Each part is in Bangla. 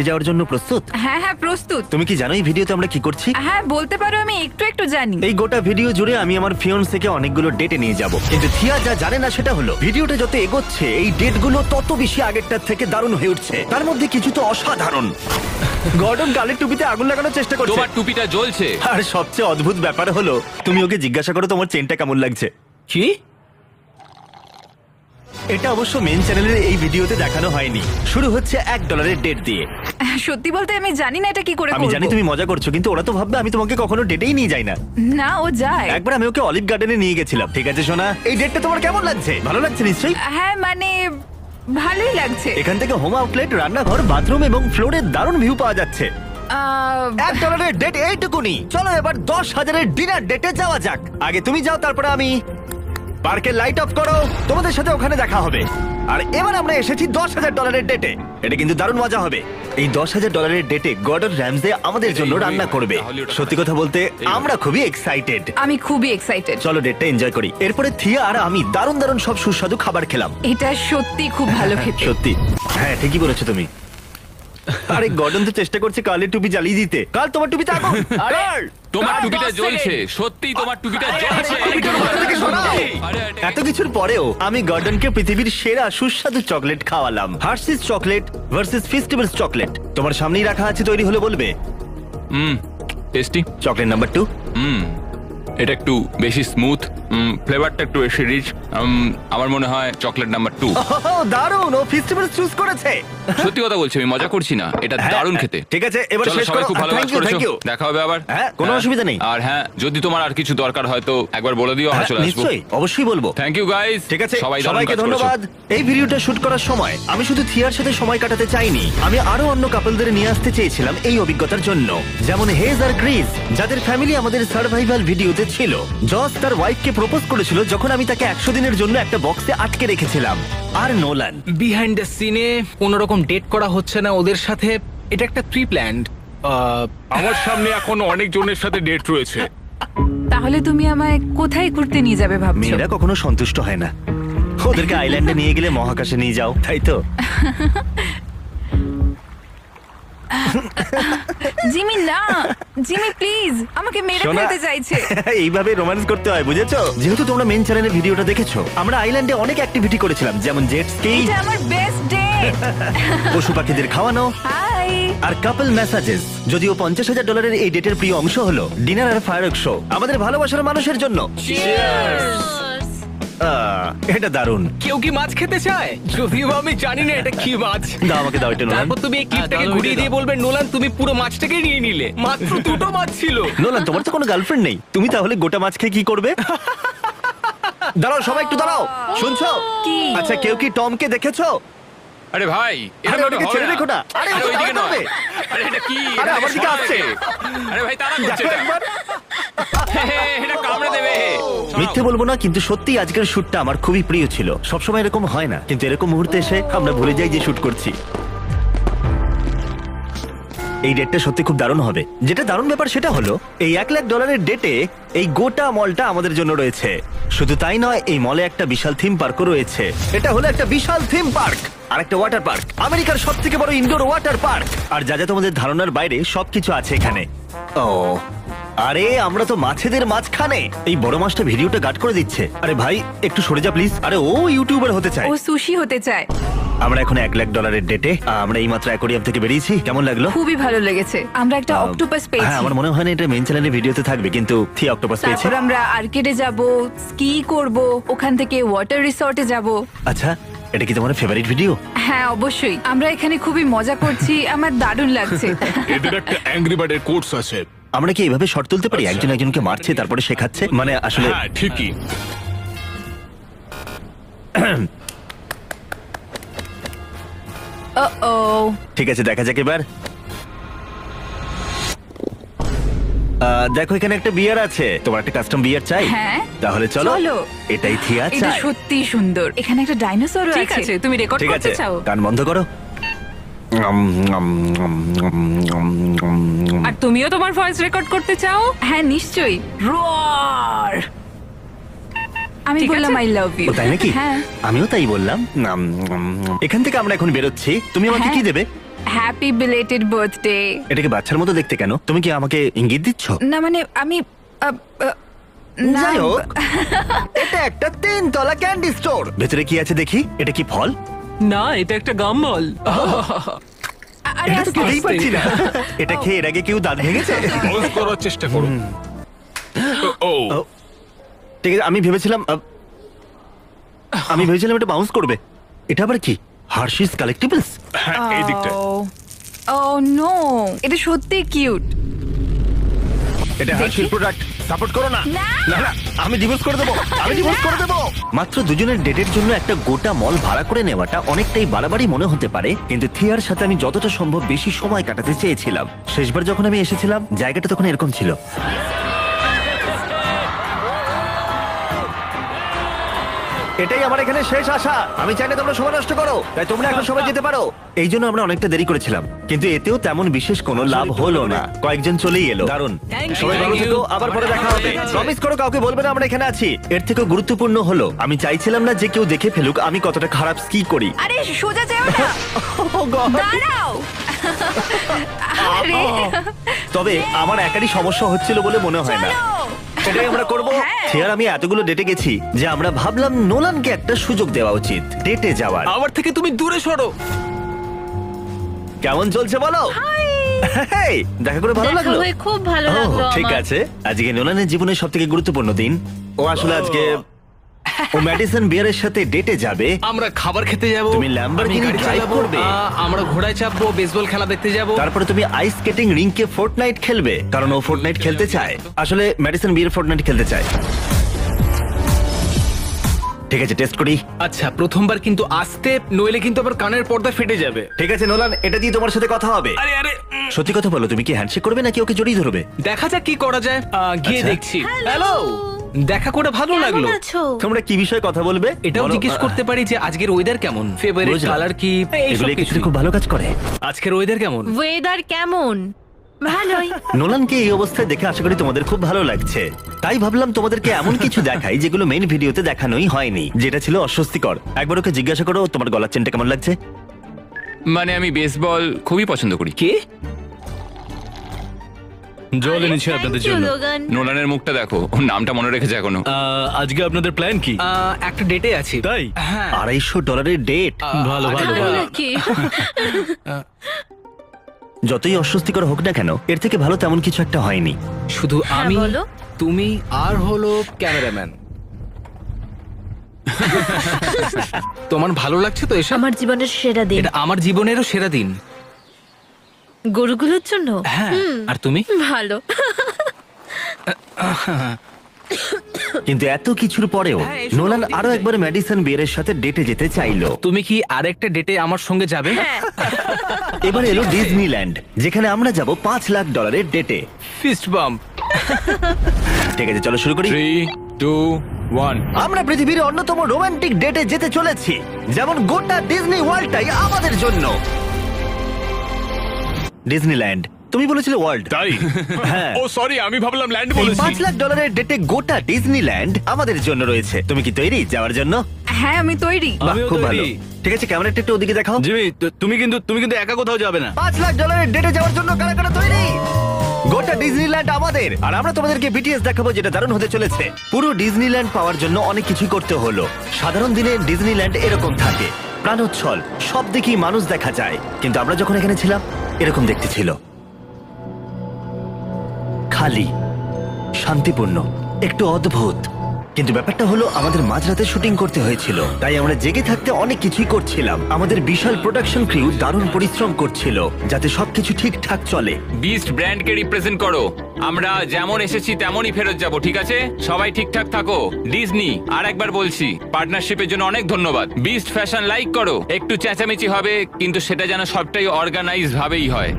যাওয়ার জন্য প্রস্তুত? হ্যাঁ হ্যাঁ প্রস্তুত। তুমি কি জানো এই ভিডিওতে আমরা কি করছি? হ্যাঁ বলতে পারো, আমি একটু একটু জানি। এই গোটা ভিডিও জুড়ে আমি আমার ফিয়ন্সেকে অনেকগুলো ডেটে নিয়ে যাব, কিন্তু থিয়া যা জানে না সেটা হলো ভিডিওটা যত এগোচ্ছে এই ডেটগুলো তত বেশি আগেরটার থেকে দারুণ হয়ে উঠছে। তার মধ্যে কিছু তো অসাধারণ। গর্ডন গালের টুপিতে আগুন লাগানোর চেষ্টা করছে। তোমার টুপিটা জ্বলছে। আর সবচেয়ে অদ্ভুত ব্যাপার হলো তুমি ওকে জিজ্ঞাসা করো তোমার চেনটা কেমন লাগছে। কি? এটা অবশ্য মেন চ্যানেলের এই ভিডিওতে দেখানো হয়নি। শুরু হচ্ছে $1 ডেট দিয়ে। সত্যি বলতে আমি জানি না এটা কি করে আমি করব। জানি তুমি মজা করছো, কিন্তু ওরা তো ভাববে আমি তোমাকে কখনো ডেটেই নিয়ে যাই না। না ও যায়। একবার আমি ওকে অলিভ গার্ডেনে নিয়ে গেছিলাম। ঠিক আছে সোনা, এই ডেটটা তোমার কেমন লাগছে? ভালো লাগছে নিশ্চয়ই। হ্যাঁ মানে ভালোই লাগছে। এখান থেকে হোম আউটলেট, রান্নাঘর, বাথরুম এবং ফ্লোরের দারুণ ভিউ পাওয়া যাচ্ছে। $1 ডেট এইটুকুনি। চলো এবার 10,000 ডিনার ডেটে যাওয়া যাক। আগে তুমি যাও, তারপরে আমি। পার্কের লাইট অফ করো, তোমাদের সাথে ওখানে দেখা হবে। আর এবার আমরা এসেছি $10,000 ডেটে। এটা কিন্তু দারুণ মজা হবে। এই $10,000 ডেটে গর্ডন র্যামসে আমাদের জন্য রান্না করবে। সত্যি কথা বলতে আমরা খুবই এক্সাইটেড। আমি খুবই এক্সাইটেড। চলো ডেটটা এনজয় করি। এরপরে থিয়া আর আমি দারুণ দারুণ সব সুস্বাদু খাবার খেলাম। এটা সত্যি খুব ভালো খেতে। সত্যি, হ্যাঁ ঠিকই বলেছো তুমি। আরে গর্ডন তো চেষ্টা করছে কালের টুপি জ্বালিয়ে দিতে। কাল তোমার টুপিতে আগুন। কাল! তোমার কাল! টুপিটা জ্বলছে। সত্যি তোমার টুপিটা জ্বলছে। টুপিটার মাথা থেকে সরাও। এত কিছুর পরেও আমি গর্ডনকে পৃথিবীর সেরা সুস্বাদু চকলেট খাওয়ালাম। Hershey's chocolate versus festivals chocolate. তোমার সামনেই রাখা আছে, তৈরি হলে বলবে। টেস্টি। Chocolate number 2। এটা একটু বেশি স্মুথ, ফ্লেভারটা একটু বেশি রিচ। আমার মনে হয় চকলেট নাম্বার 2। দারুণ, ও ফেস্টিভ্যালস চুজ করেছে। সত্যি কথা বলছি, আমি মজা করছি না, এটা হ্যাঁ, দারুণ খেতে। ঠিক আছে, এবার চলো, শেষ সবাই করো। খুব ভালো কাজ Thank you, করেছো। thank you. দেখা হবে আবার। হ্যাঁ, কোনো অসুবিধা নেই। আর হ্যাঁ, যদি তোমার আর কিছু দরকার হয় তো একবার বলে দিও, আমরা চলে আসবো। নিশ্চয়ই, অবশ্যই বলবো। Thank you guys. ঠিক আছে, সবাই দারুণ সবাইকে কাজ করেছো। ধন্যবাদ। এই ভিডিওটা শুট করার সময় আমি শুধু থিয়ার সাথে সময় কাটাতে চাইনি, আমি আরো অন্য কাপলদের নিয়ে আসতে চেয়েছিলাম এই অভিজ্ঞতার জন্য। যেমন হেজ আর গ্রিস, যাদের ফ্যামিলি আমাদের সার্ভাইভাল ভিডিওতে ছিল। জস তার ওয়াইফকে প্রপোজ করেছিল যখন আমি তাকে 100 দিনের জন্য একটা বক্সে আটকে রেখেছিলাম। আর নোলান বিহাইন্ড দ্য সিনে কোনো রকম ডেট করা হচ্ছে না ওদের সাথে। এটা একটা প্রি প্ল্যান্ড। আমার সামনে এখন অনেক জনের সাথে ডেট রয়েছে। তাহলে তুমি আমায় কোথায় ঘুরতে নিয়ে যাবে ভাবছো? মেয়েরা কখনো সন্তুষ্ট হয় না। ওদেরকে আইল্যান্ডে নিয়ে গেলে মহাকাশে নিয়ে যাও, তাই তো? জিমি না, জিমি প্লিজ, আমাকে মেরে শোনা, ফেলতে চাইছে। এইভাবে রোম্যান্স করতে হয়, বুঝেছো? যেহেতু তোমরা মেন চ্যানেলের ভিডিওটা দেখেছো, আমরা আইল্যান্ডে অনেক অ্যাক্টিভিটি করেছিলাম, যেমন জেট স্কি, এটা আমার বেস্ট ডে। পশু পাখিদের খাওয়ানো হাই। আর কাপল ম্যাসাজেস। যদিও $50,000 এই ডেটের প্রিয় অংশ হলো ডিনার আর ফায়ারওয়ার্ক শো আমাদের ভালোবাসার মানুষের জন্য। এটা দারুণ। কেউ কি মাছ খেতে চায়? যদিও আমি জানি না এটা কি মাছ। দাও আমাকে, দাও এটা। নোলান, তারপর তুমি এই ক্লিপটাকে তাহলে ঘুরিয়ে ওইটা দিয়ে বলবে নোলান তুমি পুরো মাছটাকে নিয়ে নিলে। মাত্র দুটো মাছ ছিল। নোলান তোমার তো কোনো গার্লফ্রেন্ড নেই, তুমি তাহলে গোটা মাছ খেয়ে কি করবে? দাঁড়াও সবাই, একটু দাঁড়াও। শুনছো? কি? আচ্ছা, কেউ কি টমকে দেখেছো? আরে ভাই, আরে ওটাকে ছেড়ে রেখো না। আরে আরে ওটা ওইদিকে দাঁড়াতে হবে। নয়। আরে এটা কি? আরে আমার দিকে আসছে। আরে ভাই, তাড়া করছে দেখো এটা। একবার। এটা কামড়ে দেবে। মিথ্যে বলবো না, কিন্তু সত্যি আজকের শুটটা আমার খুবই প্রিয় ছিল। সবসময় এরকম হয় না, কিন্তু এরকম মুহূর্তে এসে আমরা ভুলে যাই যে শুট করছি। এই ডেটটা সত্যি খুব দারুণ হবে। যেটা দারুণ ব্যাপার সেটা হলো এই $1,00,000 ডেটে এই গোটা মলটা আমাদের জন্য রয়েছে। শুধু তাই নয়, এই মলে একটা বিশাল থিম পার্কও রয়েছে। এটা হলো একটা বিশাল থিম পার্ক আর একটা ওয়াটার পার্ক, আমেরিকার সবথেকে বড় ইনডোর ওয়াটার পার্ক। আর যা যা তোমাদের ধারণার বাইরে সবকিছু আছে এখানে। ও আরে, আমরা তো মাছেদের মাঝখানে। এই বড় মাছটা ভিডিওটা গার্ড করে দিচ্ছে। আরে ভাই একটু সরে যা প্লিজ। আরে ও ইউটিউবার হতে চায়। ও সুশি হতে চায়। আমরা এখন $1,00,000 ডেটে। আমরা এই মাত্র অ্যাকোয়ারিয়াম থেকে বেরিয়েছি। কেমন লাগলো? খুবই ভালো লেগেছে। আমরা একটা অক্টোপাস হ্যাঁ, পেয়েছি। আমার মনে হয় না এটা মেন চ্যানেলের ভিডিওতে থাকবে, কিন্তু থি অক্টোপাস পেয়েছে। তারপর আমরা আর্কেডে যাব, স্কি করব, ওখান থেকে ওয়াটার রিসর্টে যাব। আচ্ছা, এটা কি তোমার ফেভারিট ভিডিও? হ্যাঁ অবশ্যই, আমরা এখানে খুবই মজা করছি, আমার দারুণ লাগছে। এদের একটা অ্যাংরি বার্ডের কোর্স আছে। আমরা কি এইভাবে শর্ট তুলতে পারি? একজন একজনকে মারছে তারপরে শেখাচ্ছে, মানে আসলে হ্যাঁ ঠিকই। ও ঠিক আছে, দেখা যাক এবার। দেখো এখানে একটা বিয়ার আছে। তোমার একটা কাস্টম বিয়ার চাই? হ্যাঁ। তাহলে চলো। এটাই থিয়া এটা চাই। সত্যি সুন্দর। এখানে একটা ডাইনোসর ঠিক আছে, তুমি রেকর্ড ঠিক আছে, করতে চাও? কান বন্ধ করো। আর তুমিও তোমার ভয়েস রেকর্ড করতে চাও? হ্যাঁ নিশ্চয়ই। রোয়ার। আমি ঠিক বললাম আছে। I love you. ও তাই নাকি? হ্যাঁ। আমিও তাই বললাম। এখান থেকে আমরা এখন বেরোচ্ছি। তুমি আমাকে হ্যাঁ। কি দেবে? Happy belated birthday. এটাকে বাচ্চার মতো দেখতে কেন? তুমি কি আমাকে ইঙ্গিত দিচ্ছ? না মানে আমি না, যাই হোক, এটা একটা 3 তলা ক্যান্ডি স্টোর। ভেতরে কি আছে দেখি। এটা কি ফল? না, এটা একটা গামবল। আরে এটা তো আস্তে খেতেই আস্তে। পারছি না। এটা খেয়ে এর আগে কেউ দাঁত ভেঙেছে? বন্ধ করার চেষ্টা করো। ও ও, ঠিক আছে, আমি ভেবেছিলাম এটা বাউন্স করবে। এটা আবার কি? Hershey's collectibles? হ্যাঁ, এই দিকটা। ও নো, এটা সত্যি কিউট। এটা হার্শিস প্রোডাক্ট। সাপোর্ট করো না। না। না না, আমি ডিভোর্স করে দেবো। মাত্র দুজনের ডেটের জন্য একটা গোটা মল ভাড়া করে নেওয়াটা অনেকটাই বাড়াবাড়ি মনে হতে পারে, কিন্তু থিয়ার সাথে আমি যতটা সম্ভব বেশি সময় কাটাতে চেয়েছিলাম। শেষবার যখন আমি এসেছিলাম জায়গাটা তখন এরকম ছিল। এটাই আমার এখানে শেষ আশা। আমি চাই না তোমরা সময় নষ্ট করো, তাই তোমরা এখন সবাই যেতে পারো। এই জন্য আমরা অনেকটা দেরি করেছিলাম, কিন্তু এতেও তেমন বিশেষ কোনো লাভ হলো না। কয়েকজন চলেই এলো। দারুণ। সবাই ভালো থেকো, আবার পরে দেখা হবে। প্রমিস করো কাউকে বলবে না আমরা এখানে আছি। এর থেকেও গুরুত্বপূর্ণ হলো আমি চাইছিলাম না যে কেউ দেখে ফেলুক আমি কতটা খারাপ স্কি করি। আরে সোজা যাও না, Oh God! দাঁড়াও। আরে তবে আমার একারই সমস্যা হচ্ছিল বলে মনে হয় না। চলো। সেটাই আমরা করবো। হ্যাঁ। থিয়ার আমি এতগুলো ডেটে গেছি যে আমরা ভাবলাম নোলানকে একটা সুযোগ দেওয়া উচিত ডেটে যাওয়ার। আমার থেকে তুমি দূরে সরো। কেমন চলছে বলো? হেই, দেখা করে ভালো দেখা লাগলো। হয়ে খুব ভালো ও, লাগলো ঠিক আমার। আছে। আজকে নোলানের জীবনের সবথেকে গুরুত্বপূর্ণ দিন। ও আসলে আজকে ও ম্যাডিসন বিয়ারের সাথে ডেটে যাবে। আমরা খাবার খেতে যাব, তুমি Lamborghini drive করবে? আমরা ঘোড়ায় চাপবো, বেসবল খেলা দেখতে যাব। তারপরে তুমি আইস স্কেটিং রিংকে ফোর্টনাইট খেলবে, কারণ ও ফোর্টনাইট খেলতে চায়। আসলে ম্যাডিসন বিয়ার ফোর্টনাইট খেলতে চায়। ঠিক আছে, টেস্ট করি। আচ্ছা, প্রথমবার কিন্তু আস্তে, নইলে কিন্তু আবার কানের পর্দা ফেটে যাবে। ঠিক আছে নোলান, এটা দিয়ে তোমার সাথে কথা হবে। আরে আরে, সত্যি কথা বলো, তুমি কি হ্যান্ডশেক করবে নাকি ওকে জড়িয়ে ধরবে? দেখা যাক কি করা যায়। গিয়ে আচ্ছা। দেখছি। হ্যালো, দেখা করে ভালো লাগলো। কেমন আছো? তোমরা কি বিষয়ে কথা বলবে? এটাও বলো। জিজ্ঞেস করতে পারি যে আজকের ওয়েদার কেমন, ফেভারিট বুঝলাম। কালার কি, এগুলো এইসব কিছু কিছু। খুব ভালো কাজ করে। আজকের ওয়েদার কেমন? ওয়েদার কেমন? ভালোই। নোলানকে এই অবস্থায় দেখে আশা করি তোমাদের খুব ভালো লাগছে। তাই ভাবলাম তোমাদেরকে এমন কিছু দেখাই যেগুলো মেইন ভিডিওতে দেখানোই হয়নি, যেটা ছিল অস্বস্তিকর। একবার ওকে জিজ্ঞাসা করো তোমার গলার চেনটা কেমন লাগছে। মানে আমি বেসবল খুবই পছন্দ করি। কে? জল এনেছি আপনাদের জন্য। নোলানের মুখটা দেখো, ওর নামটা মনে রেখেছে এখনো। আজকে আপনাদের প্ল্যান কি? একটা ডেটে আছি। তাই? হ্যাঁ। $250 ডেট। ভালো ভালো ভালো ভালো। নাকি? যতই অস্বস্তিকর হোক না কেন, এর থেকে ভালো তেমন কিছু একটা হয়নি। শুধু হ্যাঁ, আমি, বলো। তুমি আর হলো ক্যামেরাম্যান। তোমার ভালো লাগছে তো এসব? আমার জীবনের সেরা দিন। এটা আমার জীবনেরও সেরা দিন। গরুগুলোর জন্য? হ্যাঁ। আর তুমি? ভালো। কিন্তু এত কিছুর পরেও হ্যাঁ, এসব নোলান দেখতে আরো চাই। একবার ম্যাডিসন বিয়ারের সাথে ডেটে যেতে চাইলো। তুমি কি আরেকটা ডেটে আমার সঙ্গে যাবে? হ্যাঁ। এবার এলো ডিজনিল্যান্ড, যেখানে আমরা যাব $5 লাখ ডেটে। Fist bump. ঠিক আছে, চলো শুরু করি। 3, 2, 1। আমরা পৃথিবীর অন্যতম রোমান্টিক ডেটে যেতে চলেছি, যেমন গোটা ডিজনি ওয়ার্ল্ডটাই আমাদের জন্য। ডিজনিল্যান্ড, তুমি বলেছিলে ওয়ার্ল্ড। তাই? হ্যাঁ। ও সরি, আমি ভাবলাম ল্যান্ড এই বলেছি। $5 লাখ ডেটে গোটা ডিজনিল্যান্ড আমাদের জন্য রয়েছে। তুমি কি তৈরি যাওয়ার জন্য? হ্যাঁ আমি তৈরি। বাহ, আমিও খুব ভালো। তৈরি। ঠিক আছে, ক্যামেরাটা একটু ওদিকে দেখাও। জিমি, তুমি কিন্তু একা কোথাও যাবে না। $5 লাখ ডেটে যাওয়ার জন্য কারা কারা তৈরি? গোটা ডিজনিল্যান্ড আমাদের, আর আমরা তোমাদেরকে বিটিএস দেখাবো, যেটা দারুণ হতে চলেছে। পুরো ডিজনিল্যান্ড পাওয়ার জন্য অনেক কিছুই করতে হলো। সাধারণ দিনে ডিজনিল্যান্ড এরকম থাকে, প্রাণোচ্ছল, সব দিকেই মানুষ দেখা যায়। কিন্তু আমরা যখন এখানে ছিলাম এরকম দেখতে ছিল, খালি, শান্তিপূর্ণ, একটু অদ্ভুত। কিন্তু ব্যাপারটা হলো আমাদের মাঝরাতে শুটিং করতে হয়েছিল, তাই আমরা জেগে থাকতে অনেক কিছুই করছিলাম। আমাদের বিশাল প্রোডাকশন ক্রিউ দারুণ পরিশ্রম করছিল যাতে সবকিছু ঠিকঠাক চলে। বিস্ট ব্র্যান্ডকে রিপ্রেজেন্ট করো। আমরা যেমন এসেছি তেমনই ফেরত যাব, ঠিক আছে? সবাই ঠিকঠাক থাকো। ডিজনি, আর একবার বলছি, পার্টনারশিপের জন্য অনেক ধন্যবাদ। বিস্ট ফ্যাশন লাইক করো। একটু চেঁচামেচি হবে, কিন্তু সেটা যেন সবটাই অর্গানাইজ ভাবেই হয়।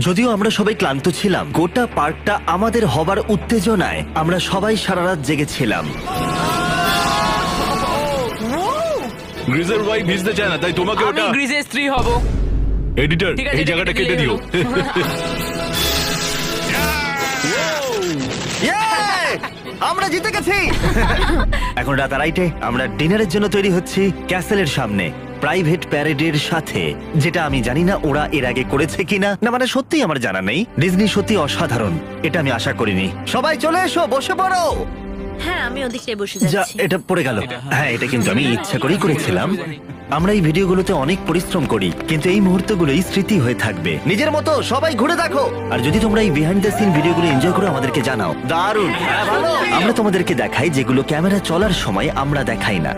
যদিও আমরা সবাই ক্লান্ত ছিলাম, গোটা পার্কটা আমাদের হবার উত্তেজনায় আমরা সবাই সারা রাত জেগেছিলাম। গ্রিজের ওয়াইফ ভিজতে চায় না, তাই তোমাকে আমি ওটা। গ্রিজের স্ত্রী হব। এডিটর, ঠিক আছে, এই এটা জায়গাটা কেটে কেটে দিও। Yay! আমরা জিতে গেছি। এখন রাত 2:30, আমরা ডিনারের জন্য তৈরি হচ্ছি ক্যাসেলের সামনে। প্রাইভেট প্যারেডের সাথে, যেটা আমি জানি না ওরা এর আগে করেছে কিনা। না মানে সত্যি আমার জানা নেই। ডিজনি সত্যি অসাধারণ, এটা আমি আশা করিনি। সবাই চলে এসো, বসে পড়ো। হ্যাঁ আমি ওদিকটায় বসে যা, যাচ্ছি। এটা পড়ে গেল। হ্যাঁ, এটা কিন্তু আমি ইচ্ছা করেই করেছিলাম। আমরা এই ভিডিওগুলোতে অনেক পরিশ্রম করি, কিন্তু এই মুহূর্তগুলোই স্মৃতি হয়ে থাকবে। নিজের মতো সবাই ঘুরে দেখো। আর যদি তোমরা এই বিহাইন্ড দ্য সিন ভিডিওগুলো এনজয় করো, আমাদেরকে জানাও। দারুণ, হ্যাঁ ভালো। আমরা তোমাদেরকে দেখাই যেগুলো ক্যামেরা চলার সময় আমরা দেখাই না।